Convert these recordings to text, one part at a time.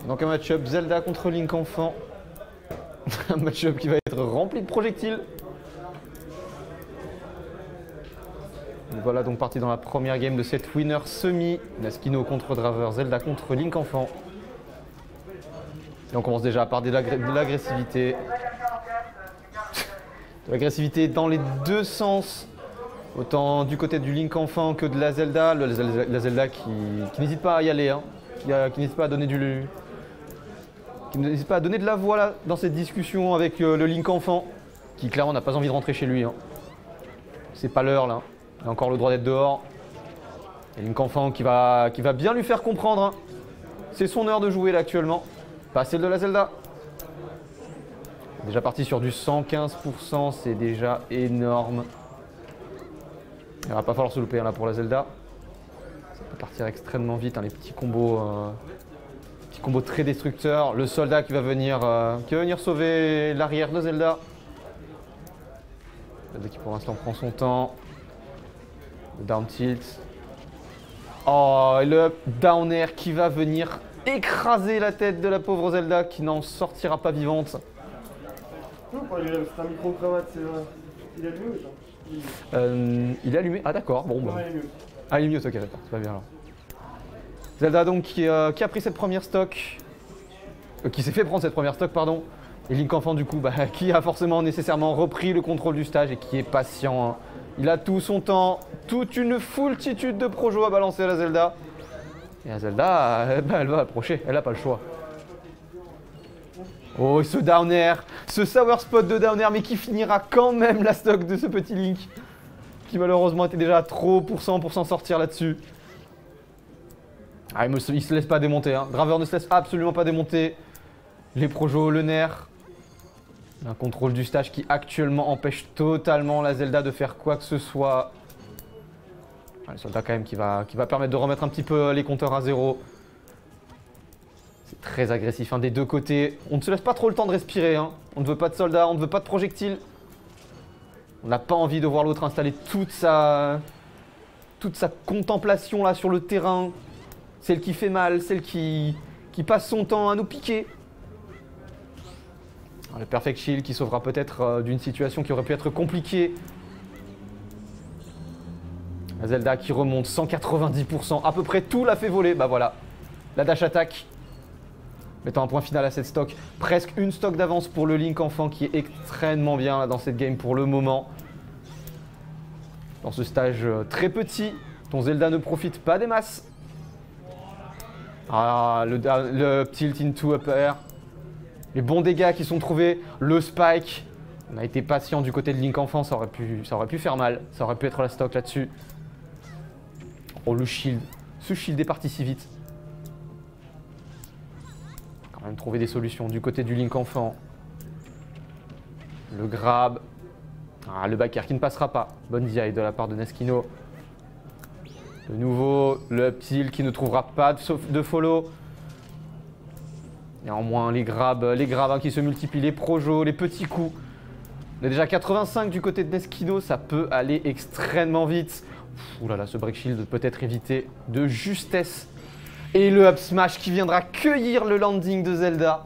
Donc un match-up Zelda contre Link enfant. Un match-up qui va être rempli de projectiles. Voilà donc parti dans la première game de cette winner semi. Neskino contre Draver, Zelda contre Link enfant. Et on commence déjà par de l'agressivité. De l'agressivité dans les deux sens. Autant du côté du Link enfant que de la Zelda. La Zelda qui n'hésite pas à y aller. Hein. Qui n'hésite pas à donner qui n'hésite pas à donner de la voix là, dans cette discussion avec le Link enfant. Qui clairement n'a pas envie de rentrer chez lui. Hein. C'est pas l'heure là. Il a encore le droit d'être dehors. Et Link enfant qui va bien lui faire comprendre. Hein. C'est son heure de jouer là actuellement. Pas celle de la Zelda. Déjà parti sur du 115%, c'est déjà énorme. Il va pas falloir se louper hein, là pour la Zelda. Ça peut partir extrêmement vite, hein, les petits combos très destructeurs. Le soldat qui va venir sauver l'arrière de Zelda. Zelda qui pour l'instant prend son temps. Le down tilt. Oh, et le down air qui va venir écraser la tête de la pauvre Zelda qui n'en sortira pas vivante. C'est un micro-cravate, c'est vrai. Il est allumé ou pas Il est allumé. Ah d'accord, bon bah. Non, il est mieux. Ah il est mieux, ok, d'accord, c'est pas bien alors. Zelda donc qui a pris cette première stock. Qui s'est fait prendre cette première stock, pardon. Et Link enfant du coup, qui a forcément nécessairement repris le contrôle du stage et qui est patient. Hein. Il a tout son temps, toute une foultitude de projos à balancer à la Zelda. Et la Zelda, elle va approcher, elle n'a pas le choix. Oh, et ce down air, ce sour spot de down air, mais qui finira quand même la stock de ce petit Link. Qui malheureusement était déjà trop pour s'en sortir là-dessus. Ah, il se laisse pas démonter, hein. Draver ne se laisse absolument pas démonter. Les projos, le nerf. Un contrôle du stage qui actuellement empêche totalement la Zelda de faire quoi que ce soit. Le soldat quand même qui va permettre de remettre un petit peu les compteurs à zéro. C'est très agressif hein, des deux côtés. On ne se laisse pas trop le temps de respirer. Hein. On ne veut pas de soldats, on ne veut pas de projectiles. On n'a pas envie de voir l'autre installer toute sa contemplation là sur le terrain. Celle qui fait mal, celle qui passe son temps à nous piquer. Alors, le Perfect Shield qui sauvera peut-être d'une situation qui aurait pu être compliquée. La Zelda qui remonte 190%, à peu près tout l'a fait voler. Bah voilà, la dash attack. Mettant un point final à cette stock. Presque une stock d'avance pour le Link enfant qui est extrêmement bien là, dans cette game pour le moment. Dans ce stage très petit, dont Zelda ne profite pas des masses. Ah, le tilt into up air. Les bons dégâts qui sont trouvés. Le spike. On a été patient du côté de Link enfant, ça aurait pu faire mal. Ça aurait pu être la stock là-dessus. Oh le shield. Ce shield est parti si vite. Quand même trouver des solutions du côté du Link enfant. Le grab. Ah, le back air qui ne passera pas. Bonne DI de la part de Neskino. De nouveau, le up tilt qui ne trouvera pas de follow. Néanmoins, les grabs hein, qui se multiplient, les projos, les petits coups. On est déjà 85 du côté de Neskino, ça peut aller extrêmement vite. Ouh là là, ce break shield peut être évité de justesse. Et le up smash qui viendra cueillir le landing de Zelda.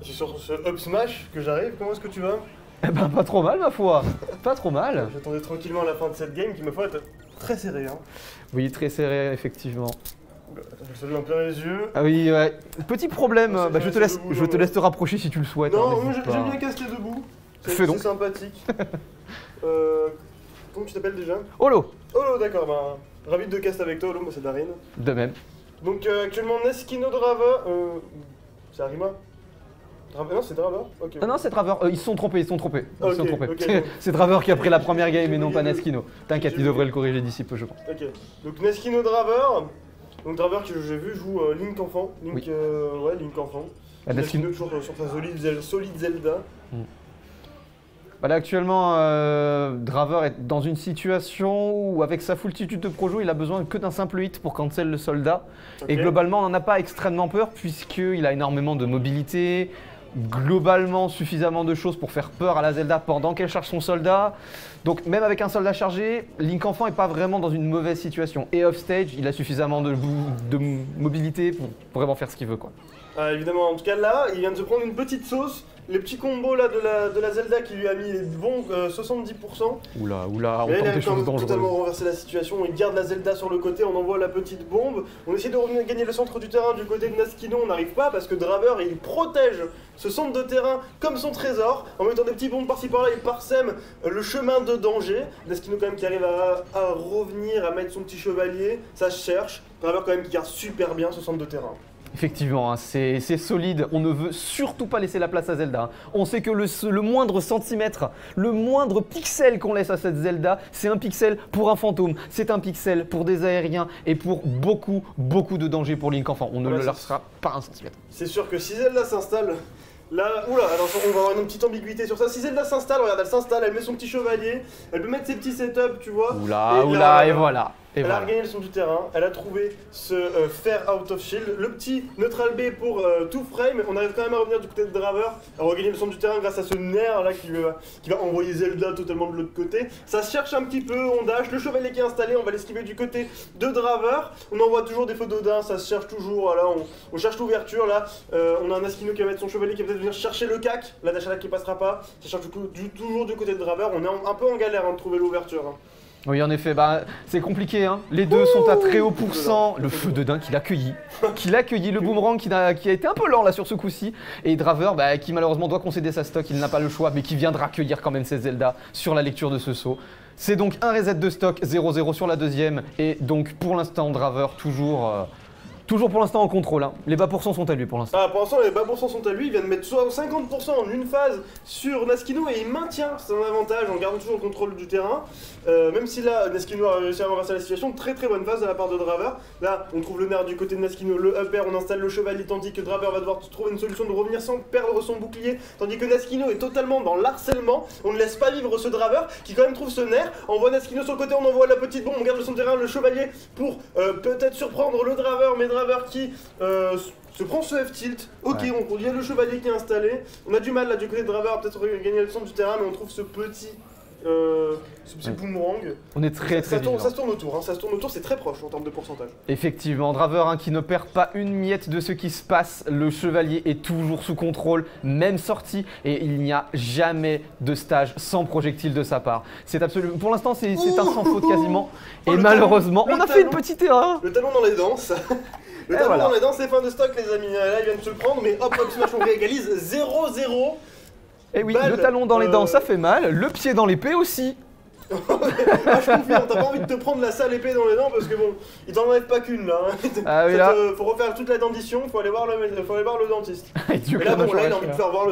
C'est sur ce up smash que j'arrive, comment est-ce que tu vas? Eh ben pas trop mal ma foi, pas trop mal. J'attendais tranquillement la fin de cette game qui ma foi est très serrée. Hein. Oui, très serré effectivement. Je te en plein les yeux. Ah oui, ouais. Petit problème, je te laisse te rapprocher si tu le souhaites. Non, hein, moi j'aime bien caster debout. Fais donc. C'est sympathique. Comment tu t'appelles déjà? Holo. Holo, d'accord, bah, ravi de caster avec toi, Holo, moi c'est Darin. De même. Donc actuellement Neskino Draver, c'est Arima? Non, c'est Draver? Okay. Ah non, c'est Draver, ils se sont trompés, Okay, c'est Draver qui a pris la première game et non pas Neskino. T'inquiète, il devrait le corriger d'ici peu, je pense. Ok, donc Neskino Draver, donc Draver que j'ai vu joue Link enfant, Link, oui. Ouais, Link enfant. Neskino toujours sur sa solide Zelda. Bah là actuellement, Draver est dans une situation où avec sa foultitude de projos, il a besoin que d'un simple hit pour cancel le soldat. Okay. Et globalement, on n'en a pas extrêmement peur puisqu'il a énormément de mobilité, globalement suffisamment de choses pour faire peur à la Zelda pendant qu'elle charge son soldat. Donc même avec un soldat chargé, Link enfant n'est pas vraiment dans une mauvaise situation. Et off-stage, il a suffisamment de mobilité pour vraiment faire ce qu'il veut, quoi. Évidemment, en tout cas là, il vient de se prendre une petite sauce. Les petits combos là de la Zelda qui lui a mis les bons 70%. Oula, on là, tente des choses dangereuses. Totalement renversé la situation. Il garde la Zelda sur le côté, on envoie la petite bombe. On essaie de revenir gagner le centre du terrain du côté de Naskino, on n'arrive pas parce que Draver il protège ce centre de terrain comme son trésor en mettant des petits bombes par-ci par-là. Il parsème le chemin de danger. Naskino quand même qui arrive à revenir, à mettre son petit chevalier. Ça se cherche. Draver quand même qui garde super bien ce centre de terrain. Effectivement, hein, c'est solide, on ne veut surtout pas laisser la place à Zelda. Hein. On sait que le moindre centimètre, le moindre pixel qu'on laisse à cette Zelda, c'est un pixel pour un fantôme, c'est un pixel pour des aériens et pour beaucoup de dangers pour Link enfant. On ne le laissera pas un centimètre. C'est sûr que si Zelda s'installe, là, oula, alors on va avoir une petite ambiguïté sur ça. Si Zelda s'installe, regarde, elle s'installe, elle met son petit chevalier, elle peut mettre ses petits setups, tu vois. Et voilà. Elle a regagné le son du terrain, elle a trouvé ce fer out of shield, le petit neutral B pour tout frame, on arrive quand même à revenir du côté de Draver, à regagner le son du terrain grâce à ce nerf là qui va envoyer Zelda totalement de l'autre côté. Ça se cherche un petit peu, on dash, le chevalier qui est installé, on va l'esquiver du côté de Draver, on envoie toujours des feux d'Odin, ça se cherche toujours, voilà, on cherche l'ouverture là, on a un Naskino qui va mettre son chevalier qui va peut-être venir chercher le cac, la dash attack qui passera pas, ça cherche toujours du côté de Draver, on est un peu en galère de trouver l'ouverture. Hein. Oui, en effet, c'est compliqué. Hein. Les deux sont à très haut pourcent. Le feu de Dain qu'il a accueilli, le boomerang qui a été un peu lent là sur ce coup-ci. Et Draver qui malheureusement doit concéder sa stock, il n'a pas le choix, mais qui viendra accueillir quand même ses Zelda sur la lecture de ce saut. C'est donc un reset de stock, 0-0 sur la deuxième. Et donc pour l'instant, Draver toujours pour l'instant en contrôle. Hein. Les bas pourcents sont à lui pour l'instant. Pour l'instant, les bas pourcents sont à lui. Il vient de mettre 50% en une phase sur Naskino et il maintient son avantage en gardant toujours le contrôle du terrain. Même si là, Naskino a réussi à renverser la situation. Très bonne phase de la part de Draver. Là, on trouve le nerf du côté de Naskino, le up air, on installe le chevalier tandis que Draver va devoir trouver une solution de revenir sans perdre son bouclier. Tandis que Naskino est totalement dans l'harcèlement. On ne laisse pas vivre ce Draver qui quand même trouve ce nerf. On envoie Naskino sur le côté, on envoie la petite bombe, on garde son terrain, le chevalier pour peut-être surprendre le Draver, mais Draver qui se prend ce F-tilt. Ok, ouais. Il y a le chevalier qui est installé. On a du mal là du côté de Draver, peut-être gagner le centre du terrain, mais on trouve ce petit boomerang. On est très ça se tourne autour, hein, c'est très proche en termes de pourcentage. Effectivement, Draver qui ne perd pas une miette de ce qui se passe. Le chevalier est toujours sous contrôle, même sorti, et il n'y a jamais de stage sans projectile de sa part. C'est absolument, pour l'instant, c'est un sans faute quasiment. Et malheureusement, on a fait une petite erreur. Le talon dans les dents, ça. Le talon dans les dents, c'est fin de stock, les amis. Là, il vient de se le prendre, mais hop, smash, on réégalise 0-0. Et oui, le talon dans les dents, ça fait mal. Le pied dans l'épée aussi. Je confirme, t'as pas envie de te prendre la sale épée dans les dents parce que bon, il t'en enlève pas qu'une là. Faut refaire toute la dentition, faut aller voir le dentiste. Et là, bon, là, il a envie de faire voir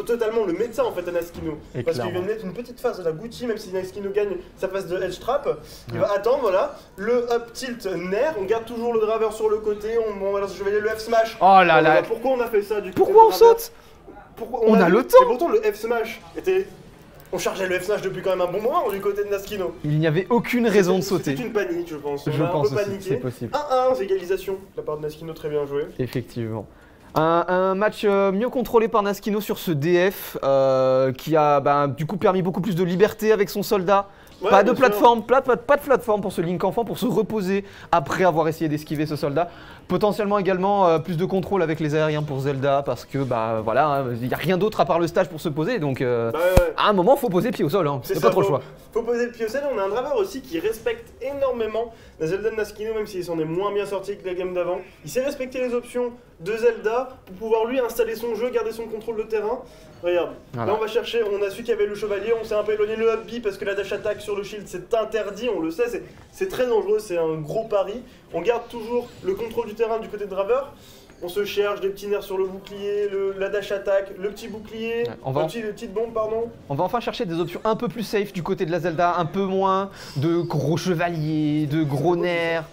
totalement le médecin en fait à Naskino. Parce qu'il vient de mettre une petite phase de la Gucci, même si Naskino gagne sa phase de edge trap. Il va attendre, voilà. Le up tilt nerf, on garde toujours le Draver sur le côté, on va lancer le chevalier, le F smash. Oh là là. Pourquoi on a fait ça du coup? Pourquoi on saute? On a le temps. Et pourtant, le F smash était. On chargeait le F-Smash depuis quand même un bon moment du côté de Naskino. Il n'y avait aucune raison de sauter. C'est une panique, je pense. Je pense aussi, c'est possible. 1-1, égalisation de la part de Naskino, très bien joué. Effectivement. Un match mieux contrôlé par Naskino sur ce DF qui a du coup permis beaucoup plus de liberté avec son soldat. Ouais, pas de plateforme, pas de plateforme pour ce Link enfant pour se reposer après avoir essayé d'esquiver ce soldat. Potentiellement également plus de contrôle avec les aériens pour Zelda parce que voilà, il n'y a rien d'autre à part le stage pour se poser donc à un moment faut poser pied au sol, hein. C'est pas trop le choix. Faut poser le pied au sol, on a un Draver aussi qui respecte énormément la Zelda de Naskino même s'il s'en est moins bien sorti que la game d'avant. Il sait respecter les options de Zelda pour pouvoir lui installer son jeu, garder son contrôle de terrain. Regarde, voilà. Là on va chercher, on a su qu'il y avait le chevalier, on s'est un peu éloigné le up B parce que la dash attack sur le shield c'est interdit, on le sait, c'est très dangereux, c'est un gros pari. On garde toujours le contrôle du terrain du côté de Draver. On se cherche des petits nerfs sur le bouclier, la dash attack, le petit bouclier, le petite bombe, pardon. On va enfin chercher des options un peu plus safe du côté de la Zelda, un peu moins de gros chevaliers, de gros nerfs.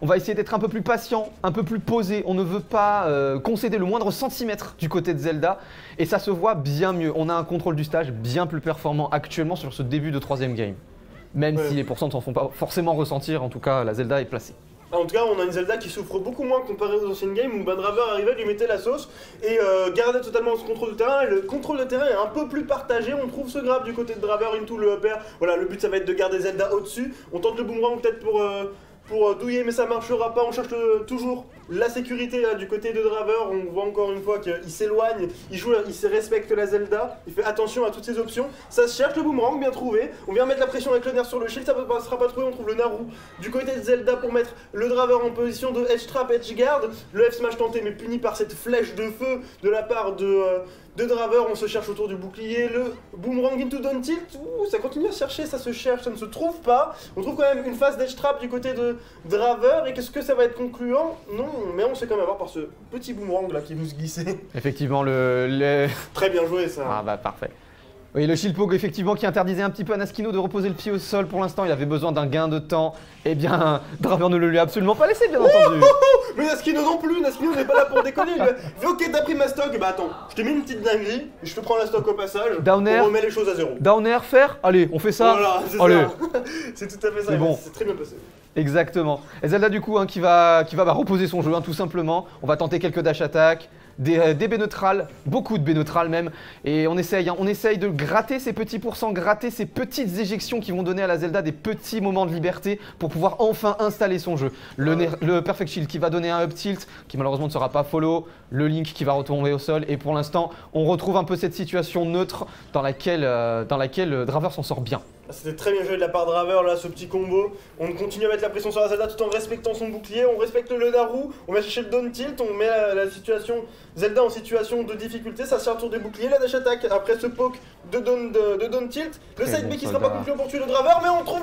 On va essayer d'être un peu plus patient, un peu plus posé. On ne veut pas concéder le moindre centimètre du côté de Zelda. Et ça se voit bien mieux. On a un contrôle du stage bien plus performant actuellement sur ce début de troisième game. Même si les pourcents ne s'en font pas forcément ressentir, en tout cas la Zelda est placée. En tout cas, on a une Zelda qui souffre beaucoup moins comparé aux anciennes games où Draver arrivait, lui mettait la sauce et gardait totalement son contrôle de terrain. Et le contrôle de terrain est un peu plus partagé. On trouve ce grab du côté de Draver into le upper. Voilà, le but ça va être de garder Zelda au-dessus. On tente le boomerang peut-être pour douiller, mais ça marchera pas. On cherche toujours la sécurité là, du côté de Draver. On voit encore une fois qu'il s'éloigne, il se respecte la Zelda, il fait attention à toutes ses options. Ça se cherche le boomerang, bien trouvé. On vient mettre la pression avec le nerf sur le shield, ça ne sera pas trouvé. On trouve le Naru du côté de Zelda pour mettre le Draver en position de edge trap, edge guard. Le F smash tenté, mais puni par cette flèche de feu de la part de Draver. On se cherche autour du bouclier. Le boomerang into down tilt, ça continue à se chercher, ça se cherche, ça ne se trouve pas. On trouve quand même une phase d'edge trap du côté de Draver. Et qu'est-ce que ça va être concluant? Non, mais on se fait quand même avoir par ce petit boomerang là qui nous glissait. Effectivement, Très bien joué ça. Ah bah parfait. Oui, le shield poke effectivement qui interdisait un petit peu à Naskino de reposer le pied au sol pour l'instant, il avait besoin d'un gain de temps. Eh bien, Draver ne le lui a absolument pas laissé, bien entendu. Mais Naskino non plus, Naskino n'est pas là pour déconner. Il fait ok, t'as pris ma stock, bah attends, je t'ai mis une petite dinguerie, je te prends la stock au passage, Down air. on remet les choses à zéro. Down air, faire. Allez, on fait ça. Voilà, c'est Allez. ça. C'est tout à fait ça, Bon. c'est très bien passé. Exactement. Et Zelda du coup qui va reposer son jeu tout simplement. On va tenter quelques dash attack, des B neutrales, beaucoup de B neutrales même. Et on essaye de gratter ces petits pourcents, gratter ces petites éjections qui vont donner à la Zelda des petits moments de liberté pour pouvoir enfin installer son jeu. Le Perfect Shield qui va donner un up tilt qui malheureusement ne sera pas follow. Le Link qui va retomber au sol. Et pour l'instant on retrouve un peu cette situation neutre dans laquelle Draver s'en sort bien. C'était très bien joué de la part de Draver là, ce petit combo. On continue à mettre la pression sur la Zelda tout en respectant son bouclier. On respecte le Naru, on va chercher le down tilt, on met la situation Zelda en situation de difficulté. Ça sert autour des boucliers, la dash attack après ce poke de down tilt. Le side B qui sera pas concluant pour tuer le Draver, mais on trouve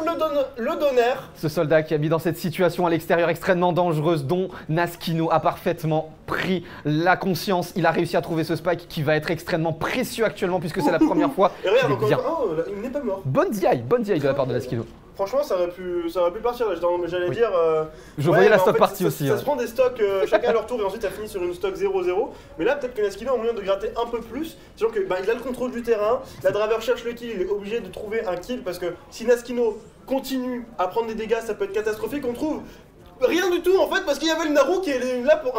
le donner. Ce soldat qui a mis dans cette situation à l'extérieur extrêmement dangereuse dont Naskino a parfaitement pris la conscience. Il a réussi à trouver ce spike qui va être extrêmement précieux actuellement puisque c'est la première fois. Et regarde, qu'il est encore une fois, il n'est pas mort. Bonne DI de la part de Naskino. Franchement, ça aurait pu partir là, j'allais Oui. dire. Je voyais la stock partie aussi. Ça se prend des stocks chacun à leur tour et ensuite ça finit sur une stock 0-0. Mais là, peut-être que Naskino a moyen de gratter un peu plus. Sachant que il a le contrôle du terrain, la Draver cherche le kill, il est obligé de trouver un kill parce que si Naskino continue à prendre des dégâts, ça peut être catastrophique. On trouve rien du tout en fait parce qu'il y avait le Naru qui est là pour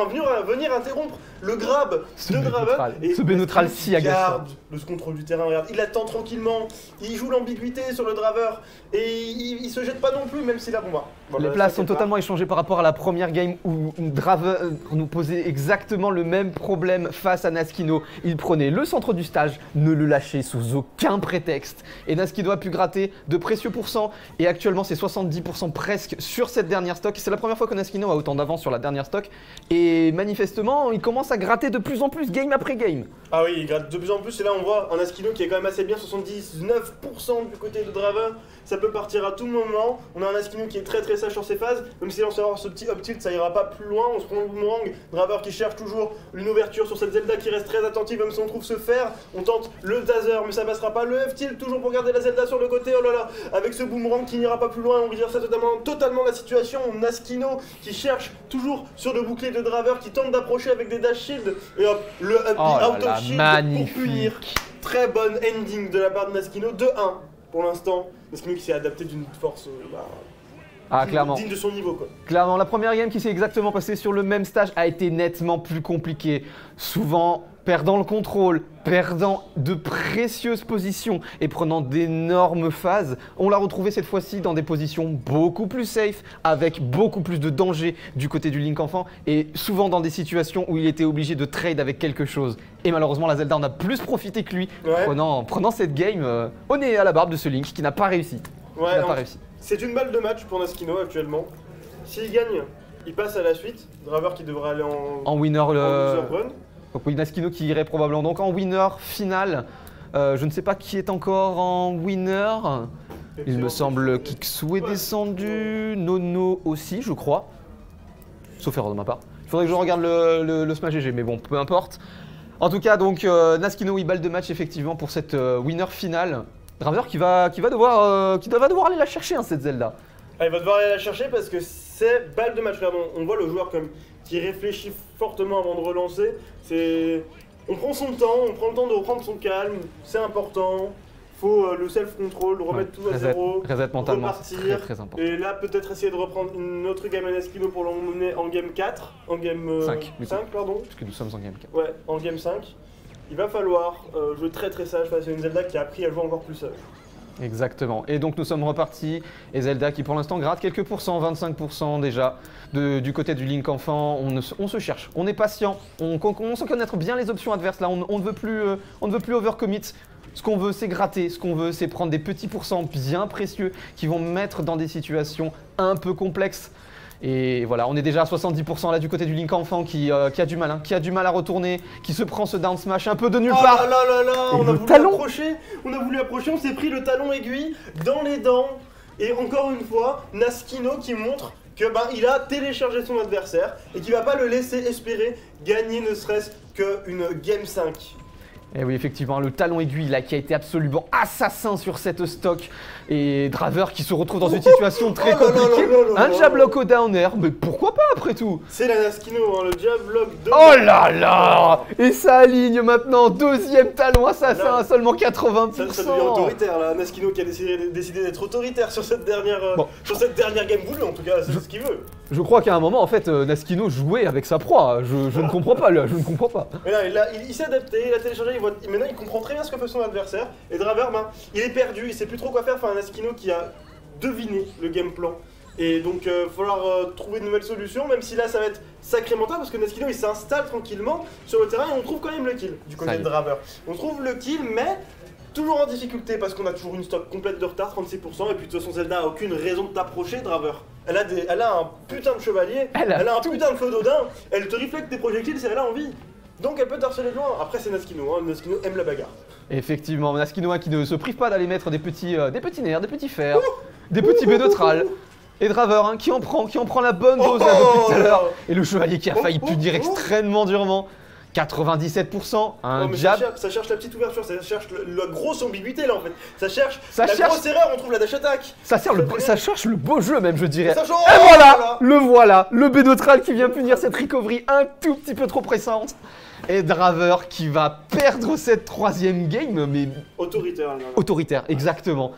venir interrompre le grab de Draver. Et ce B neutral si agaçant. Garde le contrôle du terrain, regarde, il attend tranquillement, il joue l'ambiguïté sur le Draver et il se jette pas non plus même si la bomba. Les places sont totalement échangées par rapport à la première game où Draver nous posait exactement le même problème face à Naskino. Il prenait le centre du stage, ne le lâchait sous aucun prétexte. Et Naskino a pu gratter de précieux pourcents et actuellement c'est 70% presque sur cette dernière stock. C'est la première fois que Naskino a autant d'avance sur la dernière stock et manifestement il commence à gratter de plus en plus game après game. Ah oui, il gratte de plus en plus et là on voit un Naskino qui est quand même assez bien, 79% du côté de Draver. Ça peut partir à tout moment. On a un Naskino qui est très sage sur ses phases. Même si on sait avoir ce petit up tilt, ça ira pas plus loin. On se prend le boomerang. Draver qui cherche toujours une ouverture sur cette Zelda qui reste très attentive, même si on trouve se faire. On tente le taser, mais ça passera pas. Le F tilt toujours pour garder la Zelda sur le côté. Oh là là, avec ce boomerang qui n'ira pas plus loin. On regarde ça totalement la situation. Naskino qui cherche toujours sur le bouclier de Draver, qui tente d'approcher avec des dash shield. Et hop, le up out of shield magnifique. pour punir. Très bonne ending de la part de Naskino. 2-1 pour l'instant. Naskino qui s'est adapté d'une force Clairement. digne de son niveau quoi. Clairement, la première game qui s'est exactement passée sur le même stage a été nettement plus compliquée. Souvent perdant le contrôle, perdant de précieuses positions et prenant d'énormes phases. On l'a retrouvé cette fois-ci dans des positions beaucoup plus safe, avec beaucoup plus de danger du côté du Link enfant et souvent dans des situations où il était obligé de trade avec quelque chose. Et malheureusement, la Zelda en a plus profité que lui, prenant cette game au nez et à la barbe de ce Link qui n'a pas réussi. C'est une balle de match pour Naskino actuellement. S'il gagne, il passe à la suite. Draver qui devrait aller en winner loser run. Donc oui, Naskino qui irait probablement donc en winner final. Je ne sais pas qui est encore en winner. Il me semble Kiksu est descendu, Nono aussi, je crois. Sauf erreur de ma part. Il faudrait que je regarde le Smash GG, mais bon, peu importe. En tout cas, donc Naskino, oui, balle de match effectivement pour cette winner finale. Draver qui va devoir aller la chercher, cette Zelda. Il va devoir aller la chercher parce que c'est balle de match. Regardons, on voit le joueur comme qui réfléchit fortement avant de relancer. On prend son temps, on prend le temps de reprendre son calme, c'est important. faut le self-control, remettre tout à zéro, reset mentalement, c'est repartir. très important. Et là, peut-être essayer de reprendre une autre game à Neskino pour l'emmener en game 4, en game 5, pardon. Puisque nous sommes en game 4. Ouais, en game 5. Il va falloir jouer très très sage face à une Zelda qui a appris à jouer encore plus sage. Exactement. Et donc nous sommes repartis. Et Zelda qui pour l'instant gratte quelques pourcents, 25% déjà. Du côté du Link enfant, on se cherche. On est patient. On commence à connaître bien les options adverses là. On ne veut plus overcommit. Ce qu'on veut, c'est gratter. Ce qu'on veut, c'est prendre des petits pourcents bien précieux qui vont mettre dans des situations un peu complexes. Et voilà, on est déjà à 70% là du côté du Link enfant qui a du mal, qui a du mal à retourner, qui se prend ce down smash un peu de nulle part. Oh là là là, et on a voulu approcher, on s'est pris le talon aiguille dans les dents. Et encore une fois, Naskino qui montre que il a téléchargé son adversaire et qu'il va pas le laisser espérer gagner ne serait-ce qu'une game 5. Et oui, effectivement, le talon aiguille là qui a été absolument assassin sur cette stock. Et Draver qui se retrouve dans une situation très compliquée. Un jab lock au down air, mais pourquoi pas après tout? C'est la Naskino, le jab lock de... Oh là là! Et ça aligne maintenant, deuxième talon assassin à seulement 80%. Ça devient autoritaire là, Naskino qui a décidé d'être autoritaire sur cette dernière, game voulue en tout cas, c'est ce qu'il veut. Je crois qu'à un moment en fait, Naskino jouait avec sa proie, je ne comprends pas là, je ne comprends pas. Mais là, il s'est adapté, il a téléchargé, maintenant il comprend très bien ce que fait son adversaire. Et Draver, il est perdu, il sait plus trop quoi faire face à Naskino qui a deviné le game plan. Et donc il va falloir trouver de nouvelles solutions, même si là ça va être sacrément tard parce que Naskino il s'installe tranquillement sur le terrain et on trouve quand même le kill du côté de Draver. On trouve le kill mais toujours en difficulté parce qu'on a toujours une stock complète de retard, 36%, et puis de toute façon Zelda a aucune raison de t'approcher Draver. Elle a un putain de chevalier, elle a un putain de feu d'Odin, elle te reflète tes projectiles si elle a envie. Donc elle peut t'harceler de loin. Après c'est Naskino, Naskino aime la bagarre. Effectivement, Naskino qui ne se prive pas d'aller mettre des petits nerfs, des petits fers, des petits baies neutrales. Et Draver qui en prend la bonne dose là depuis tout à l'heure. Et le chevalier qui a failli punir extrêmement durement. 97%, jab. Ça cherche la petite ouverture, ça cherche la grosse ambiguïté là en fait. Ça cherche grosse erreur, on trouve la dash attack. Ça cherche le beau jeu même je dirais. Et voilà, le B neutral qui vient punir cette recovery un tout petit peu trop pressante. Et Draver qui va perdre cette troisième game, mais... Autoritaire, exactement.